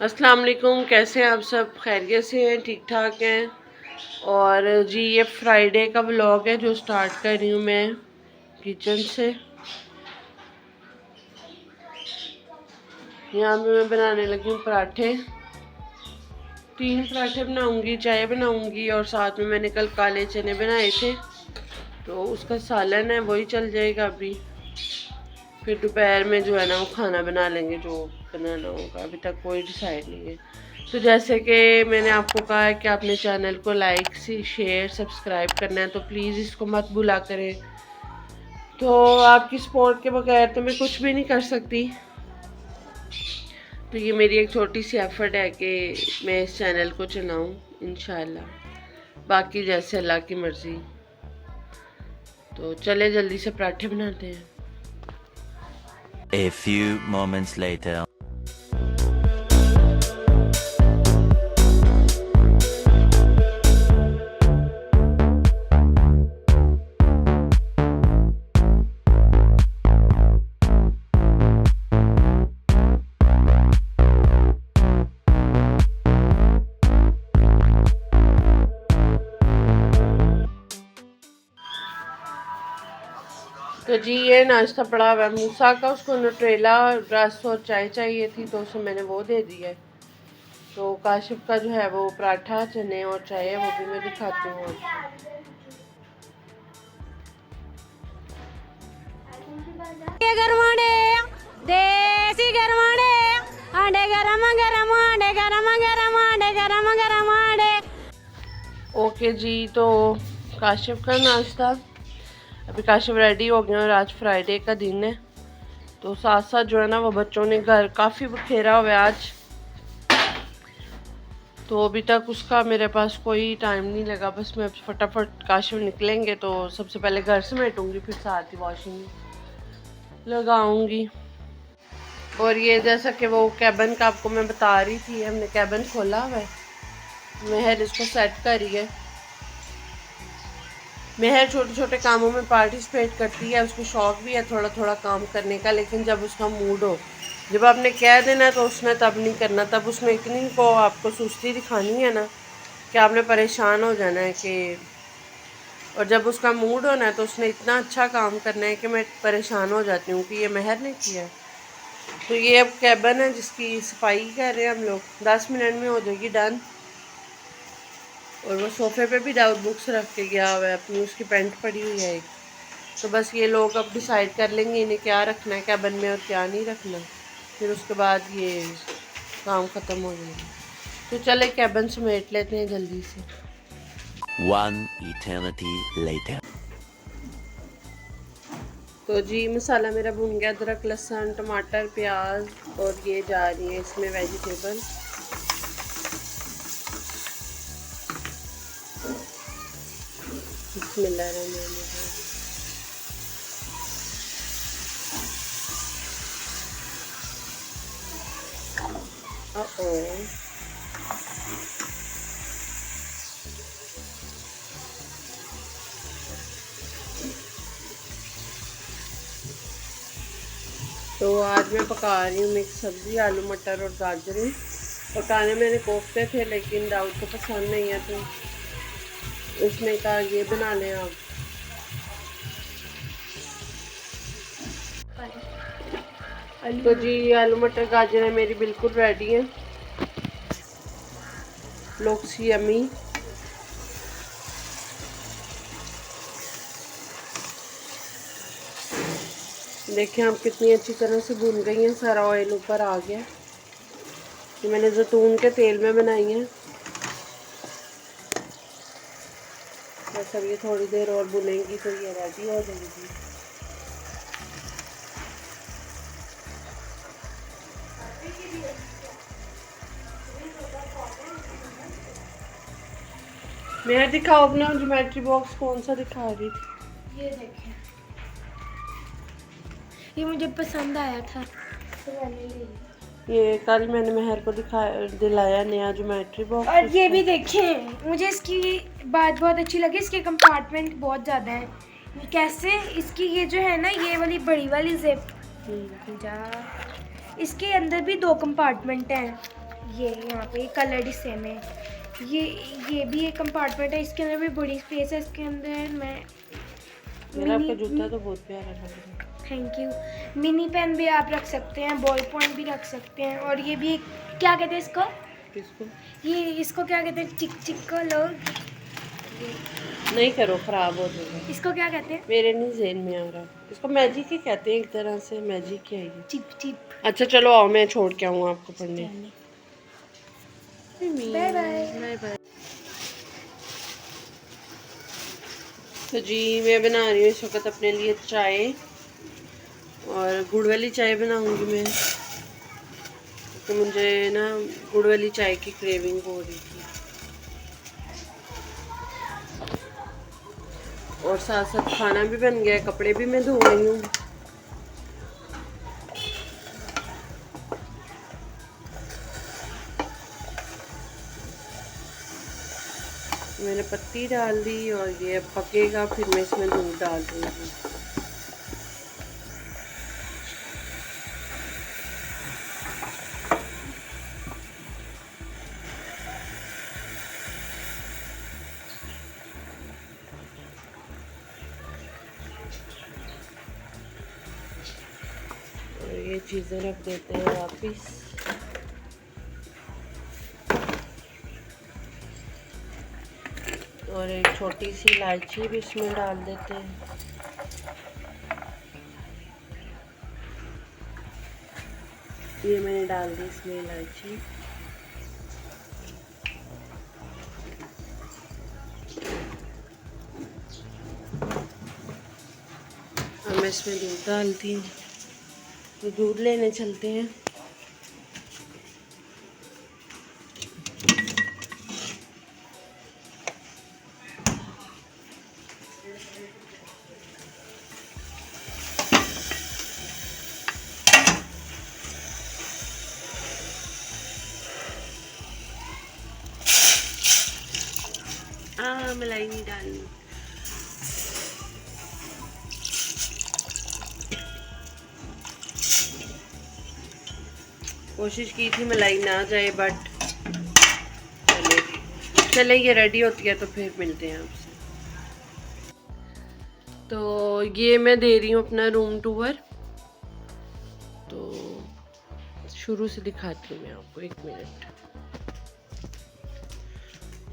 अस्सलाम वालेकुम, कैसे हैं आप सब? खैरियत से हैं? ठीक ठाक हैं? और जी ये फ्राइडे का व्लॉग है जो स्टार्ट कर रही हूँ मैं किचन से। यहाँ पे मैं बनाने लगी हूँ पराठे। 3 पराठे बनाऊँगी, चाय बनाऊँगी और साथ में मैंने कल काले चने बनाए थे तो उसका सालन है, वही चल जाएगा अभी। फिर दोपहर में जो है ना वो खाना बना लेंगे जो बनाना होगा, अभी तक कोई डिसाइड नहीं है। तो जैसे कि मैंने आपको कहा है कि आपने चैनल को लाइक शेयर सब्सक्राइब करना है तो प्लीज़ इसको मत भूला करें। तो आपकी सपोर्ट के बगैर तो मैं कुछ भी नहीं कर सकती। तो ये मेरी एक छोटी सी एफर्ट है कि मैं इस चैनल को चलाऊं इंशाल्लाह, बाकी जैसे अल्लाह की मर्ज़ी। तो चले जल्दी से पराठे बनाते हैं। A few moments later. तो जी ये नाश्ता पड़ा हुआ है मूसा का, उसको न्यूट्रेला रस और चाय चाहिए थी तो उसे मैंने वो दे दिया है। तो काशिफ का जो है वो पराठा चने और चाय है, वो भी मैं दिखाती हूँ देसी गरमाड़े आंडे गरम गरम आंडे गरम गरम आंडे गरम गरम आंडे। ओके जी, तो काशिफ का नाश्ता अभी काशिफ रेडी हो गया और आज फ्राइडे का दिन है तो साथ साथ जो है ना वो बच्चों ने घर काफ़ी बखेरा हुआ है आज, तो अभी तक उसका मेरे पास कोई टाइम नहीं लगा। बस मैं फटाफट काशिफ निकलेंगे तो सबसे पहले घर समेटूंगी, फिर साथ ही वॉशिंग लगाऊंगी। और ये जैसा कि वो कैबिन का आपको मैं बता रही थी, हमने कैबिन खोला हुआ है, मेहर इसको सेट करी है। मेहर छोटे छोटे कामों में पार्टिसिपेट करती है, उसको शौक भी है थोड़ा थोड़ा काम करने का, लेकिन जब उसका मूड हो, जब आपने कह देना तो उसने तब नहीं करना, तब उसमें इतनी को आपको सुस्ती दिखानी है ना कि आपने परेशान हो जाना है कि, और जब उसका मूड होना है तो उसने इतना अच्छा काम करना है कि मैं परेशान हो जाती हूँ कि ये मेहर ने किया है। तो ये अब कैबिन है जिसकी सफाई कर रहे हैं हम लोग, 10 मिनट में हो जाएगी डन। और वो सोफ़े पे भी डाउट बुक्स रख के गया हुआ है अपनी, उसकी पैंट पड़ी हुई है एक। तो बस ये लोग अब डिसाइड कर लेंगे इन्हें क्या रखना है कैबिन में और क्या नहीं रखना, फिर उसके बाद ये काम ख़त्म हो जाएगा। तो चले कैबिन समेट लेते हैं जल्दी से। One eternity later. तो जी मसाला मेरा भुन गया, अदरक लहसुन टमाटर प्याज और ये जा रही है इसमें वेजिटेबल। बिस्मिल्लाहिर्रहमानिर्रहीम। तो आज मैं पका रही हूँ मिक्स सब्ज़ी, आलू मटर और गाजरें। पकाने मैंने कोफ्ते थे लेकिन दाऊद को पसंद नहीं है तो उसने कहा ये बना लें आप। तो जी आलू मटर गाजरें मेरी बिल्कुल रेडी हैं, लुक्स यम्मी। देखिए आप कितनी अच्छी तरह से भून गई हैं, सारा ऑयल ऊपर आ गया। ये मैंने जैतून के तेल में बनाई हैं। बस अब ये थोड़ी देर और भुनेंगी तो ये रेडी हो जाएगी। मैं दिखाओ अपना ज्योमेट्री बॉक्स, कौन सा दिखा रही थी? ये देखें, ये मुझे पसंद आया था तो मैंने ले लिया। ये कल मैंने मेहर को दिलाया नया ज्योमेट्री बॉक्स। और ये भी देखें, मुझे इसकी बात बहुत अच्छी लगी, इसके कंपार्टमेंट बहुत ज़्यादा हैं। कैसे इसकी ये जो है ना ये वाली बड़ी वाली जिप जा, इसके अंदर भी 2 कंपार्टमेंट हैं। ये यहाँ पे कलर्ड सेम है। ये भी एक कंपार्टमेंट है, इसके अंदर भी बड़ी स्पेस है। इसके अंदर मैं मेरा आपका जूता तो बहुत प्यारा लग रहा है। Thank you. मिनी पेन भी आप रख सकते हैं, बॉल पॉइंट भी रख सकते हैं। और ये भी क्या कहते हैं इसको, किसको? ये इसको क्या कहते हैं, चिक चिक को लोग नहीं करो, खराब हो जाएगा। इसको क्या कहते हैं? मेरे नहीं ज़हन में आ रहा। इसको मैजिक ही कहते हैं, एक तरह से मैजिक ही है ये। चिप चिप। अच्छा चलो आओ, मैं छोड़ के आऊँ आपको पढ़ने। Bye bye. Bye bye. तो जी मैं बना रही हूँ इस वक्त अपने लिए चाय, और गुड़ वाली चाय बनाऊंगी मैं, क्योंकि मुझे ना गुड़ वाली चाय की क्रेविंग हो रही थी। और साथ साथ खाना भी बन गया, कपड़े भी मैं धो रही हूँ। मैंने पत्ती डाल दी और ये पकेगा, फिर मैं इसमें दूध डाल दूँगी। और ये चीज़ें रख देते हैं वापिस। और एक छोटी सी इलायची भी इसमें डाल देते हैं। ये मैंने डाल दी इसमें इलायची। और मैं इसमें दूध डालती हूँ, तो दूध लेने चलते हैं। मलाई नहीं डालनी। कोशिश की थी मलाई ना जाए, बट चले ये रेडी होती है तो फिर मिलते हैं आपसे। तो ये मैं दे रही हूँ अपना रूम टूर, तो शुरू से दिखाती हूँ मैं आपको, 1 मिनट।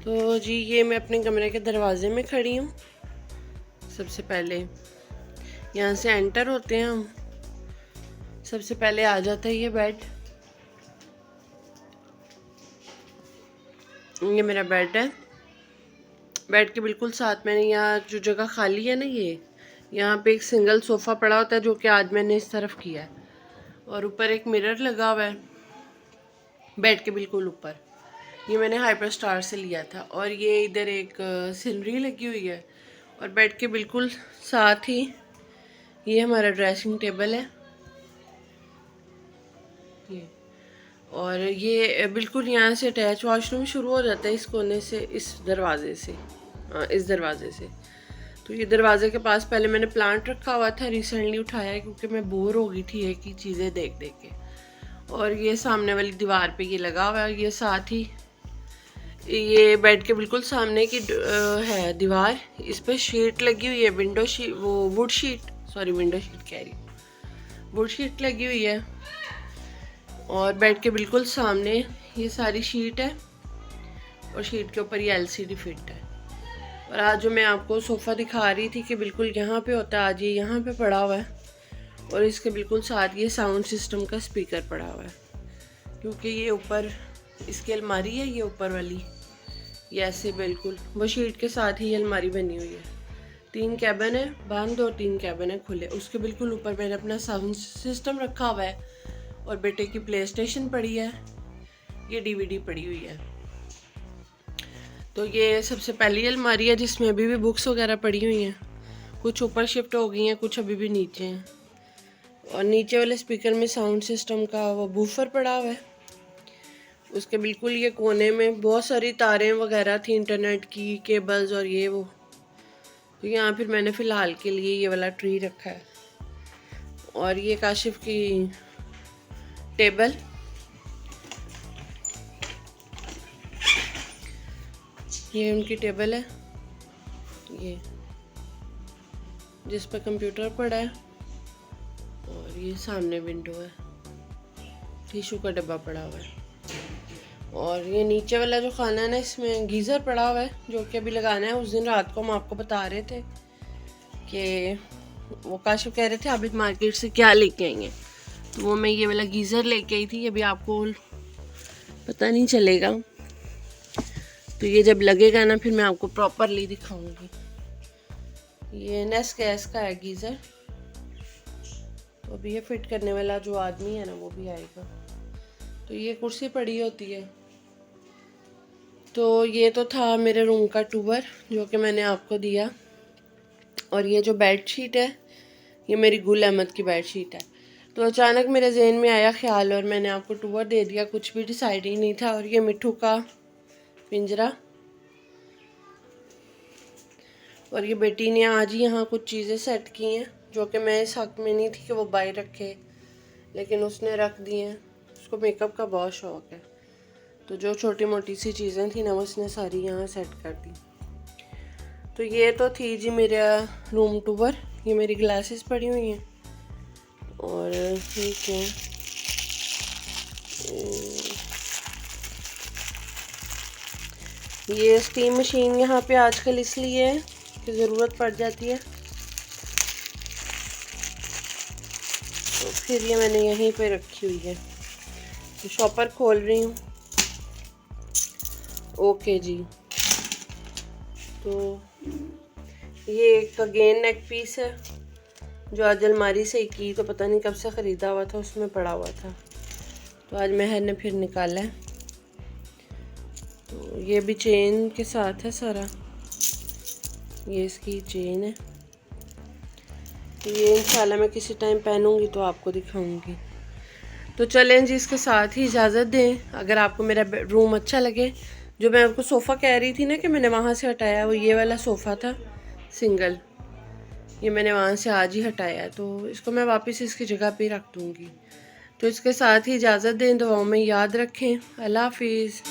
तो जी ये मैं अपने कमरे के दरवाजे में खड़ी हूँ। सबसे पहले यहाँ से एंटर होते हैं हम, सबसे पहले आ जाता है ये बेड। ये मेरा बेड है। बेड के बिल्कुल साथ मैंने यहाँ जो जगह खाली है ना, ये यहाँ पे एक सिंगल सोफ़ा पड़ा होता है, जो कि आज मैंने इस तरफ किया है। और ऊपर एक मिरर लगा हुआ है बेड के बिल्कुल ऊपर, ये मैंने हाइपर स्टार से लिया था। और ये इधर एक सीनरी लगी हुई है। और बेड के बिल्कुल साथ ही ये हमारा ड्रेसिंग टेबल है ये। और ये बिल्कुल यहाँ से अटैच वॉशरूम शुरू हो जाता है इस कोने से, इस दरवाजे से, हाँ इस दरवाजे से। तो ये दरवाजे के पास पहले मैंने प्लांट रखा हुआ था, रिसेंटली उठाया है क्योंकि मैं बोर हो गई थी एक ही चीज़ें देख देख के। और ये सामने वाली दीवार पे ये लगा हुआ है। ये साथ ही ये बेड के बिल्कुल सामने की है दीवार, इस पर शीट लगी हुई है, विंडो शीट, वो would sheet, sorry window sheet कह रही हूँ, वुड शीट लगी हुई है। और बेड के बिल्कुल सामने ये सारी शीट है, और शीट के ऊपर ये LCD फिट है। और आज जो मैं आपको सोफ़ा दिखा रही थी कि बिल्कुल यहाँ पे होता है, आज ये यहाँ पे पड़ा हुआ है। और इसके बिल्कुल साथ ये साउंड सिस्टम का स्पीकर पड़ा हुआ है, क्योंकि ये ऊपर इसकी अलमारी है, ये ऊपर वाली, ये ऐसे बिल्कुल वो शीट के साथ ही ये अलमारी बनी हुई है। 3 कैबिन है बंद और 3 कैबिन है खुले। उसके बिल्कुल ऊपर मैंने अपना साउंड सिस्टम रखा हुआ है, और बेटे की प्ले स्टेशन पड़ी है, ये DVD पड़ी हुई है। तो ये सबसे पहली अलमारी है जिसमें अभी भी बुक्स वगैरह पड़ी हुई हैं, कुछ ऊपर शिफ्ट हो गई हैं, कुछ अभी भी नीचे हैं। और नीचे वाले स्पीकर में साउंड सिस्टम का वो बूफर पड़ा हुआ है। उसके बिल्कुल ये कोने में बहुत सारी तारें वगैरह थी, इंटरनेट की केबल्स और ये वो। तो यहाँ फिर मैंने फ़िलहाल के लिए ये वाला ट्री रखा है। और ये काशिफ की टेबल, ये उनकी टेबल है, ये जिस पर कंप्यूटर पड़ा है, और ये सामने विंडो है, टिशू का डब्बा पड़ा हुआ है। और ये नीचे वाला जो खाना है ना, इसमें गीज़र पड़ा हुआ है जो कि अभी लगाना है। उस दिन रात को हम आपको बता रहे थे कि वो काशिफ कह रहे थे आप मार्केट से क्या लेके आएंगे, तो वो मैं ये वाला गीज़र लेके आई थी। अभी आपको पता नहीं चलेगा, तो ये जब लगेगा ना फिर मैं आपको प्रॉपरली दिखाऊंगी। ये नेस गैस का है गीज़र। तो अभी ये फिट करने वाला जो आदमी है ना वो भी आएगा। तो ये कुर्सी पड़ी होती है। तो ये तो था मेरे रूम का टूर जो कि मैंने आपको दिया। और ये जो बेड शीट है ये मेरी गुल अहमद की बेड शीट है। तो अचानक मेरे जहन में आया ख्याल और मैंने आपको टूर दे दिया, कुछ भी डिसाइड ही नहीं था। और ये मिट्ठू का पिंजरा, और ये बेटी ने आज ही यहाँ कुछ चीज़ें सेट की हैं जो कि मैं इस हक में नहीं थी कि वो बाहर रखे, लेकिन उसने रख दी हैं। उसको मेकअप का बहुत शौक़ है, तो जो छोटी मोटी सी चीज़ें थी ना वो उसने सारी यहाँ सेट कर दी। तो ये तो थी जी मेरा रूम टूर। ये मेरी ग्लासेस पड़ी हुई हैं, और ठीक है ये स्टीम मशीन यहाँ पे आजकल इसलिए है कि ज़रूरत पड़ जाती है, तो फिर ये मैंने यहीं पे रखी हुई है। तो शॉपर खोल रही हूँ। ओके जी, तो ये एक अगेन नेक पीस है जो आज अलमारी से की, तो पता नहीं कब से ख़रीदा हुआ था, उसमें पड़ा हुआ था, तो आज महर ने फिर निकाला है। तो ये भी चेन के साथ है सारा, ये इसकी चेन है। तो ये इंशाल्लाह मैं किसी टाइम पहनूंगी तो आपको दिखाऊंगी। तो चलें जी, इसके साथ ही इजाज़त दें। अगर आपको मेरा रूम अच्छा लगे, जो मैं आपको सोफ़ा कह रही थी ना कि मैंने वहाँ से हटाया, वो ये वाला सोफ़ा था सिंगल, ये मैंने वहाँ से आज ही हटाया, तो इसको मैं वापस इसकी जगह पे रख दूँगी। तो इसके साथ ही इजाज़त दें, दुआओं में याद रखें। अल्लाह हाफिज़।